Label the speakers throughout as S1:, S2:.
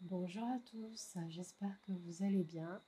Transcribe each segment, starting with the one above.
S1: Bonjour à tous, j'espère que vous allez bien.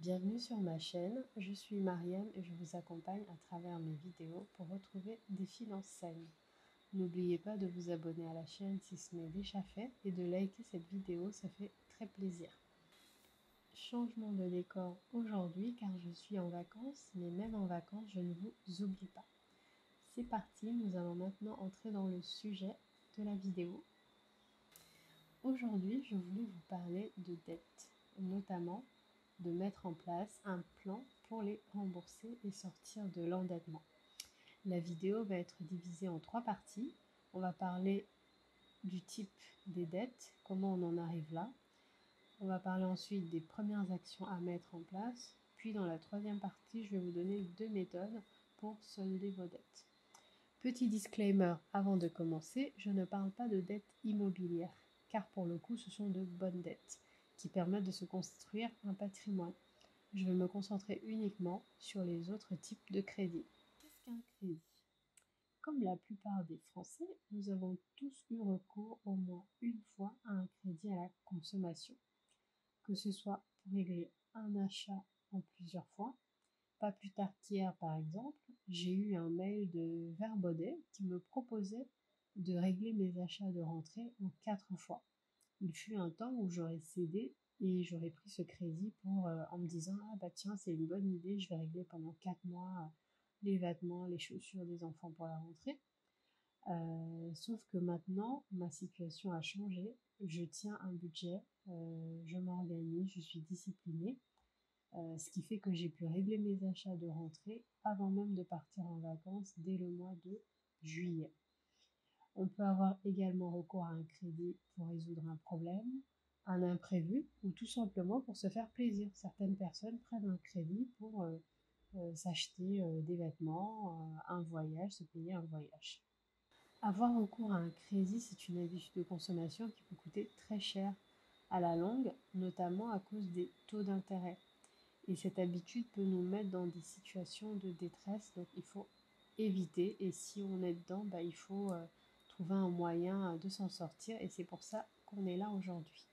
S1: Bienvenue sur ma chaîne, je suis Mariam et je vous accompagne à travers mes vidéos pour retrouver des finances saines. N'oubliez pas de vous abonner à la chaîne si ce n'est déjà fait et de liker cette vidéo, ça fait très plaisir. Changement de décor aujourd'hui car je suis en vacances, mais même en vacances, je ne vous oublie pas. C'est parti, nous allons maintenant entrer dans le sujet de la vidéo. Aujourd'hui, je voulais vous parler de dettes, notamment de mettre en place un plan pour les rembourser et sortir de l'endettement. La vidéo va être divisée en 3 parties. On va parler du type des dettes, comment on en arrive là. On va parler ensuite des premières actions à mettre en place. Puis dans la troisième partie, je vais vous donner 2 méthodes pour solder vos dettes. Petit disclaimer avant de commencer, je ne parle pas de dettes immobilières, car pour le coup, ce sont de bonnes dettes qui permettent de se construire un patrimoine. Je vais me concentrer uniquement sur les autres types de crédits. Qu'est-ce qu'un crédit? Comme la plupart des Français, nous avons tous eu recours au moins une fois à un crédit à la consommation, que ce soit pour régler un achat en plusieurs fois. Pas plus tard qu'hier, par exemple, j'ai eu un mail de Verbaudet qui me proposait de régler mes achats de rentrée en 4 fois. Il fut un temps où j'aurais cédé et j'aurais pris ce crédit en me disant ah bah tiens c'est une bonne idée, je vais régler pendant 4 mois les vêtements, les chaussures des enfants pour la rentrée. Sauf que maintenant ma situation a changé, je tiens un budget, je m'organise, je suis disciplinée. Ce qui fait que j'ai pu régler mes achats de rentrée avant même de partir en vacances dès le mois de juillet. On peut avoir également recours à un crédit pour résoudre un problème, un imprévu ou tout simplement pour se faire plaisir. Certaines personnes prennent un crédit pour s'acheter des vêtements, un voyage, se payer un voyage. Avoir recours à un crédit, c'est une habitude de consommation qui peut coûter très cher à la longue, notamment à cause des taux d'intérêt. Et cette habitude peut nous mettre dans des situations de détresse, donc il faut éviter. Et si on est dedans, il faut trouver un moyen de s'en sortir. Et c'est pour ça qu'on est là aujourd'hui.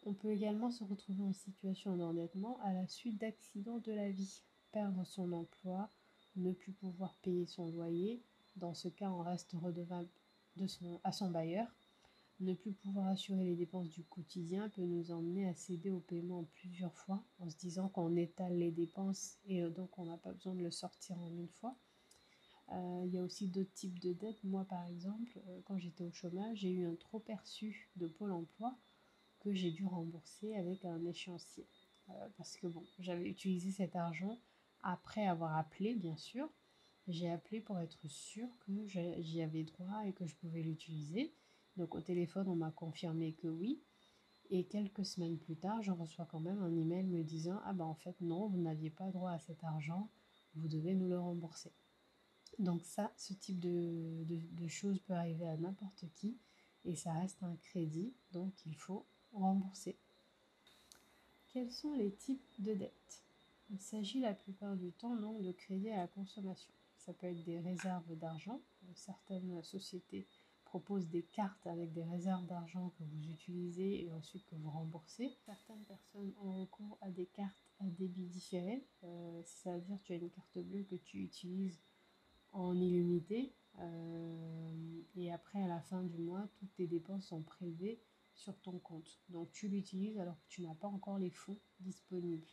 S1: On peut également se retrouver en situation d'endettement à la suite d'accidents de la vie. Perdre son emploi, ne plus pouvoir payer son loyer. Dans ce cas, on reste redevable à son bailleur. Ne plus pouvoir assurer les dépenses du quotidien peut nous emmener à céder au paiement plusieurs fois en se disant qu'on étale les dépenses et donc on n'a pas besoin de le sortir en une fois. Il y a aussi d'autres types de dettes. Moi par exemple, quand j'étais au chômage, j'ai eu un trop perçu de Pôle emploi que j'ai dû rembourser avec un échéancier. Parce que bon, j'avais utilisé cet argent après avoir appelé bien sûr. J'ai appelé pour être sûre que j'y avais droit et que je pouvais l'utiliser. Donc au téléphone, on m'a confirmé que oui. Et quelques semaines plus tard, je reçois quand même un email me disant ah ben en fait non, vous n'aviez pas droit à cet argent, vous devez nous le rembourser. Donc ça, ce type de choses peut arriver à n'importe qui et ça reste un crédit, donc il faut rembourser. Quels sont les types de dettes? Il s'agit la plupart du temps donc de crédits à la consommation. Ça peut être des réserves d'argent. Certaines sociétés proposent des cartes avec des réserves d'argent que vous utilisez et ensuite que vous remboursez. Certaines personnes ont recours à des cartes à débit différé, c'est-à-dire que tu as une carte bleue que tu utilises en illimité et après à la fin du mois, toutes tes dépenses sont prélevées sur ton compte. Donc tu l'utilises alors que tu n'as pas encore les fonds disponibles.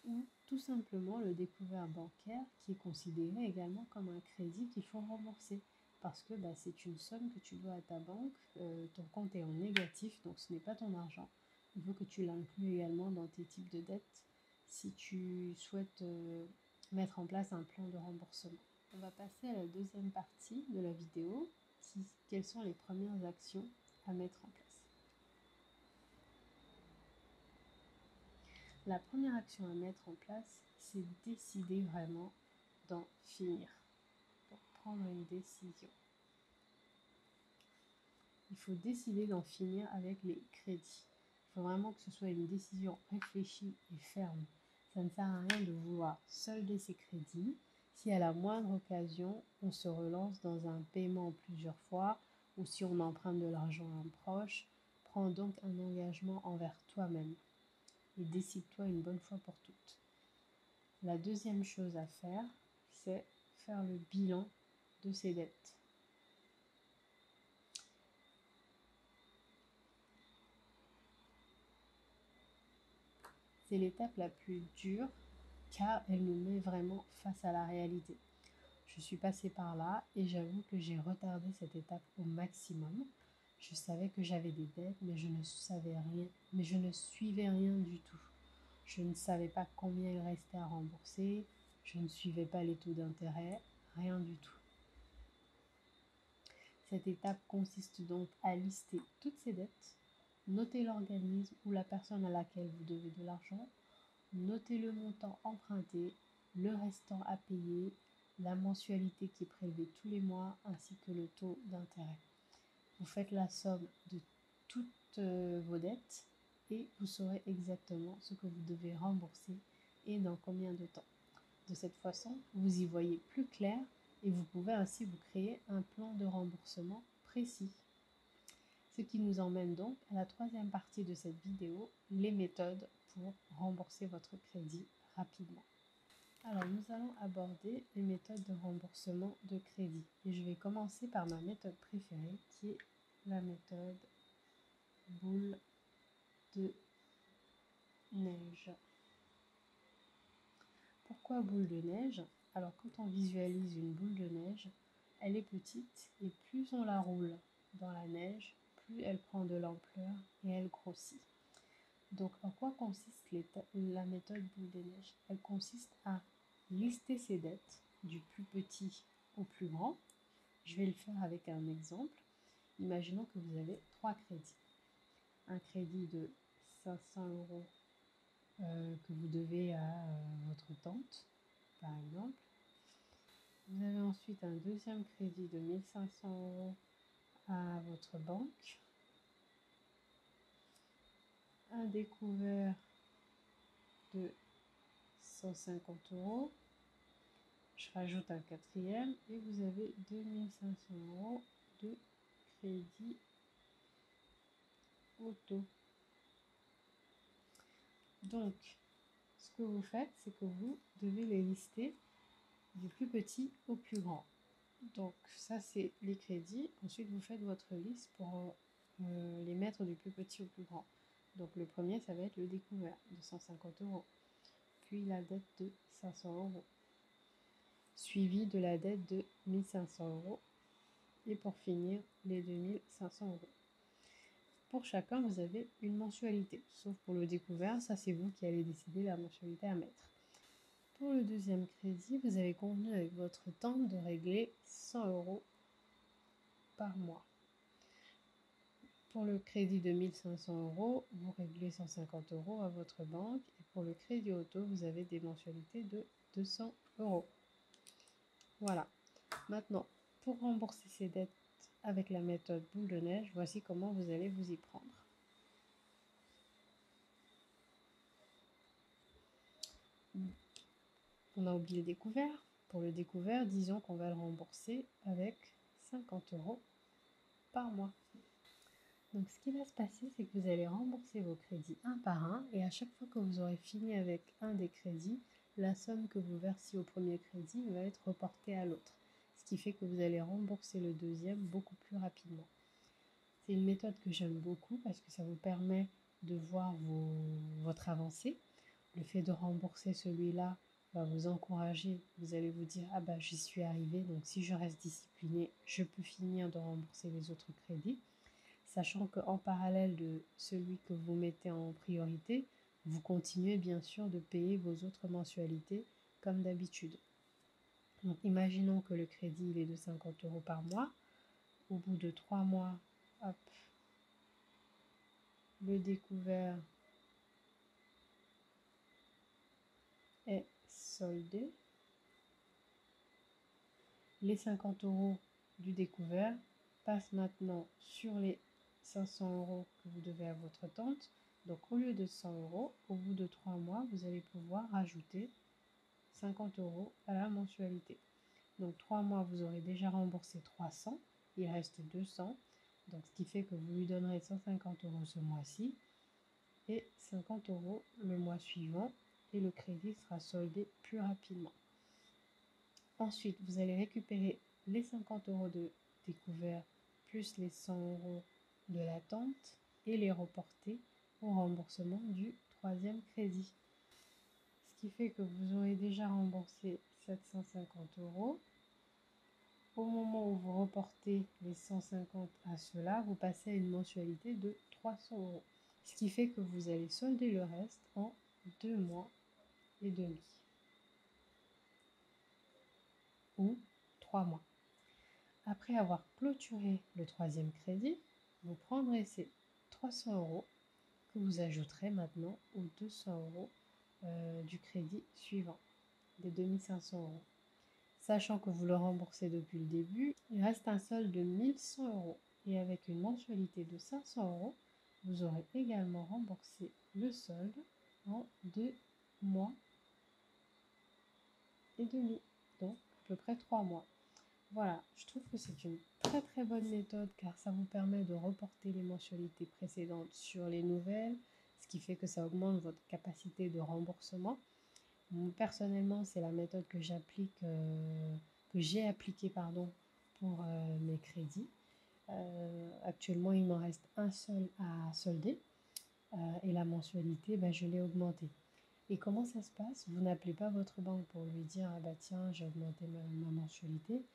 S1: Ou tout simplement le découvert bancaire qui est considéré également comme un crédit qu'il faut rembourser. Parce que c'est une somme que tu dois à ta banque, ton compte est en négatif, donc ce n'est pas ton argent. Il faut que tu l'inclues également dans tes types de dettes si tu souhaites mettre en place un plan de remboursement. On va passer à la deuxième partie de la vidéo, quelles sont les premières actions à mettre en place. La première action à mettre en place, c'est décider vraiment d'en finir. Donc prendre une décision. Il faut décider d'en finir avec les crédits. Il faut vraiment que ce soit une décision réfléchie et ferme. Ça ne sert à rien de vouloir solder ses crédits si à la moindre occasion, on se relance dans un paiement plusieurs fois ou si on emprunte de l'argent à un proche. Prends donc un engagement envers toi-même et décide-toi une bonne fois pour toutes. La deuxième chose à faire, c'est faire le bilan de ces dettes. C'est l'étape la plus dure car elle nous met vraiment face à la réalité. Je suis passée par là et j'avoue que j'ai retardé cette étape au maximum. Je savais que j'avais des dettes, mais je ne savais rien, mais je ne suivais rien du tout. Je ne savais pas combien il restait à rembourser, je ne suivais pas les taux d'intérêt, rien du tout. Cette étape consiste donc à lister toutes ces dettes, noter l'organisme ou la personne à laquelle vous devez de l'argent, noter le montant emprunté, le restant à payer, la mensualité qui est prélevée tous les mois ainsi que le taux d'intérêt. Vous faites la somme de toutes vos dettes et vous saurez exactement ce que vous devez rembourser et dans combien de temps. De cette façon, vous y voyez plus clair et vous pouvez ainsi vous créer un plan de remboursement précis. Ce qui nous emmène donc à la troisième partie de cette vidéo, les méthodes pour rembourser votre crédit rapidement. Alors nous allons aborder les méthodes de remboursement de crédit et je vais commencer par ma méthode préférée qui est la méthode boule de neige. Pourquoi boule de neige? Alors quand on visualise une boule de neige, elle est petite et plus on la roule dans la neige, plus elle prend de l'ampleur et elle grossit. Donc en quoi consiste la méthode boule de neige? Elle consiste à lister ses dettes du plus petit au plus grand. Je vais le faire avec un exemple. Imaginons que vous avez 3 crédits. Un crédit de 500 € que vous devez à votre tante, par exemple. Vous avez ensuite un deuxième crédit de 1500 € à votre banque. Un découvert de 150 €. Je rajoute un quatrième et vous avez 2500 € de crédit auto. Donc, ce que vous faites, c'est que vous devez les lister du plus petit au plus grand. Donc, ça, c'est les crédits. Ensuite, vous faites votre liste pour les mettre du plus petit au plus grand. Donc, le premier, ça va être le découvert de 150 €. Puis la dette de 500 €. Suivi de la dette de 1500 € et pour finir les 2500 €. Pour chacun, vous avez une mensualité, sauf pour le découvert, ça c'est vous qui allez décider la mensualité à mettre. Pour le deuxième crédit, vous avez convenu avec votre tante de régler 100 € par mois. Pour le crédit de 1500 €, vous réglez 150 € à votre banque et pour le crédit auto, vous avez des mensualités de 200 €. Voilà. Maintenant, pour rembourser ces dettes avec la méthode boule de neige, voici comment vous allez vous y prendre. On a oublié le découvert. Pour le découvert, disons qu'on va le rembourser avec 50 € par mois. Donc ce qui va se passer, c'est que vous allez rembourser vos crédits un par un et à chaque fois que vous aurez fini avec un des crédits, la somme que vous versiez au premier crédit va être reportée à l'autre. Ce qui fait que vous allez rembourser le deuxième beaucoup plus rapidement. C'est une méthode que j'aime beaucoup parce que ça vous permet de voir votre avancée. Le fait de rembourser celui-là va vous encourager. Vous allez vous dire, ah bah j'y suis arrivé, donc si je reste discipliné, je peux finir de rembourser les autres crédits. Sachant qu'en parallèle de celui que vous mettez en priorité, vous continuez bien sûr de payer vos autres mensualités comme d'habitude. Donc imaginons que le crédit il est de 50 € par mois. Au bout de 3 mois, hop, le découvert est soldé. Les 50 € du découvert passent maintenant sur les 500 € que vous devez à votre tante. Donc au lieu de 100 €, au bout de 3 mois, vous allez pouvoir rajouter 50 € à la mensualité. Donc 3 mois, vous aurez déjà remboursé 300, il reste 200. Donc, ce qui fait que vous lui donnerez 150 € ce mois-ci et 50 € le mois suivant et le crédit sera soldé plus rapidement. Ensuite, vous allez récupérer les 50 € de découvert plus les 100 € de l'attente et les reporter au remboursement du troisième crédit. Ce qui fait que vous aurez déjà remboursé 750 €. Au moment où vous reportez les 150 à cela, vous passez à une mensualité de 300 €. Ce qui fait que vous allez solder le reste en 2 mois et demi ou 3 mois. Après avoir clôturé le troisième crédit, vous prendrez ces 300 € que vous ajouterez maintenant aux 200 € du crédit suivant, des 2500 €. Sachant que vous le remboursez depuis le début, il reste un solde de 1100 € et avec une mensualité de 500 €, vous aurez également remboursé le solde en 2 mois et demi, donc à peu près 3 mois. Voilà, je trouve que c'est une très bonne méthode car ça vous permet de reporter les mensualités précédentes sur les nouvelles, ce qui fait que ça augmente votre capacité de remboursement. Personnellement, c'est la méthode que j'ai appliquée pour mes crédits. Actuellement, il m'en reste un seul à solder et la mensualité, je l'ai augmentée. Et comment ça se passe? Vous n'appelez pas votre banque pour lui dire « Ah bah tiens, j'ai augmenté ma mensualité ».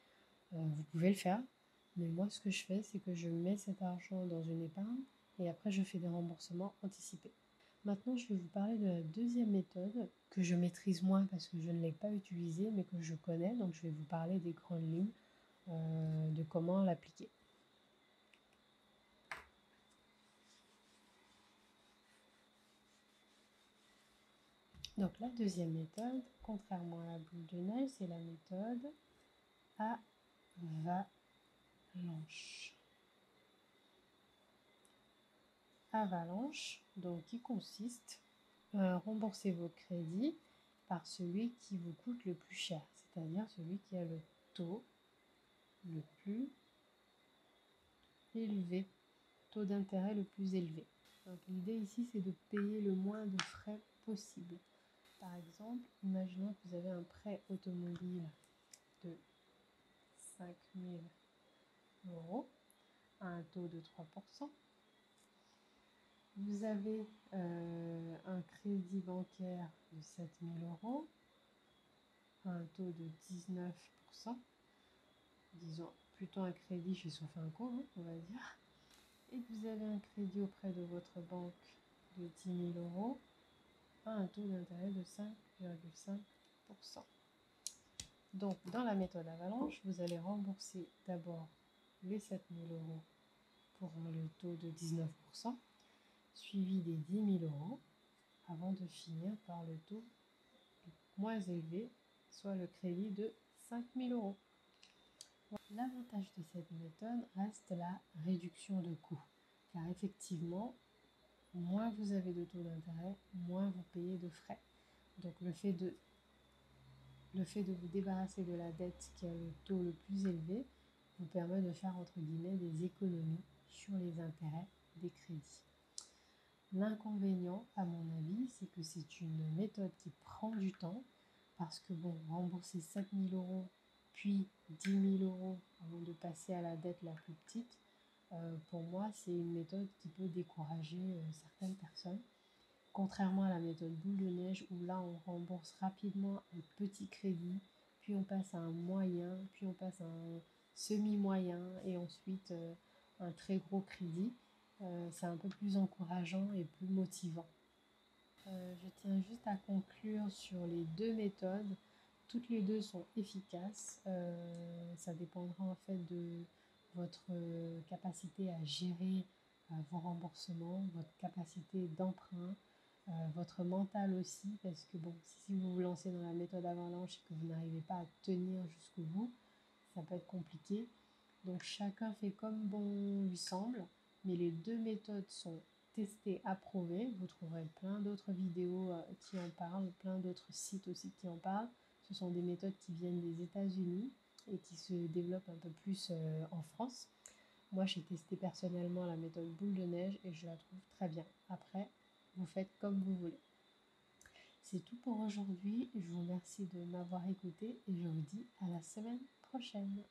S1: Vous pouvez le faire, mais moi ce que je fais, c'est que je mets cet argent dans une épargne et après je fais des remboursements anticipés. Maintenant, je vais vous parler de la deuxième méthode que je maîtrise moins parce que je ne l'ai pas utilisée, mais que je connais. Donc, je vais vous parler des grandes lignes de comment l'appliquer. Donc, la deuxième méthode, contrairement à la boule de neige, c'est la méthode avalanche. Avalanche, donc qui consiste à rembourser vos crédits par celui qui vous coûte le plus cher, c'est-à-dire celui qui a le taux le plus élevé, taux d'intérêt le plus élevé. Donc l'idée ici, c'est de payer le moins de frais possible. Par exemple, imaginons que vous avez un prêt automobile de 5 000 € à un taux de 3%. Vous avez un crédit bancaire de 7 000 € à un taux de 19%. Disons plutôt un crédit chez Sofinco, on va dire. Et vous avez un crédit auprès de votre banque de 10 000 € à un taux d'intérêt de 5,5%. Donc, dans la méthode avalanche, vous allez rembourser d'abord les 7 000 € pour le taux de 19%, suivi des 10 000 € avant de finir par le taux moins élevé, soit le crédit de 5 000 €. L'avantage de cette méthode reste la réduction de coûts, car effectivement, moins vous avez de taux d'intérêt, moins vous payez de frais. Donc le fait de vous débarrasser de la dette qui a le taux le plus élevé vous permet de faire entre guillemets des économies sur les intérêts des crédits. L'inconvénient, à mon avis, c'est que c'est une méthode qui prend du temps parce que rembourser 7 000 € puis 10 000 € avant de passer à la dette la plus petite, pour moi, c'est une méthode qui peut décourager certaines personnes. Contrairement à la méthode boule de neige où là, on rembourse rapidement un petit crédit, puis on passe à un moyen, puis on passe à un semi-moyen et ensuite un très gros crédit. C'est un peu plus encourageant et plus motivant. Je tiens juste à conclure sur les deux méthodes. Toutes les deux sont efficaces. Ça dépendra en fait de votre capacité à gérer vos remboursements, votre capacité d'emprunt, votre mental aussi, parce que si vous vous lancez dans la méthode avalanche et que vous n'arrivez pas à tenir jusqu'au bout, ça peut être compliqué. Donc chacun fait comme bon lui semble, mais les deux méthodes sont testées, approuvées. Vous trouverez plein d'autres vidéos qui en parlent, plein d'autres sites aussi qui en parlent. Ce sont des méthodes qui viennent des États-Unis et qui se développent un peu plus en France. Moi, j'ai testé personnellement la méthode boule de neige et je la trouve très bien. Après, vous faites comme vous voulez. C'est tout pour aujourd'hui. Je vous remercie de m'avoir écouté et je vous dis à la semaine prochaine.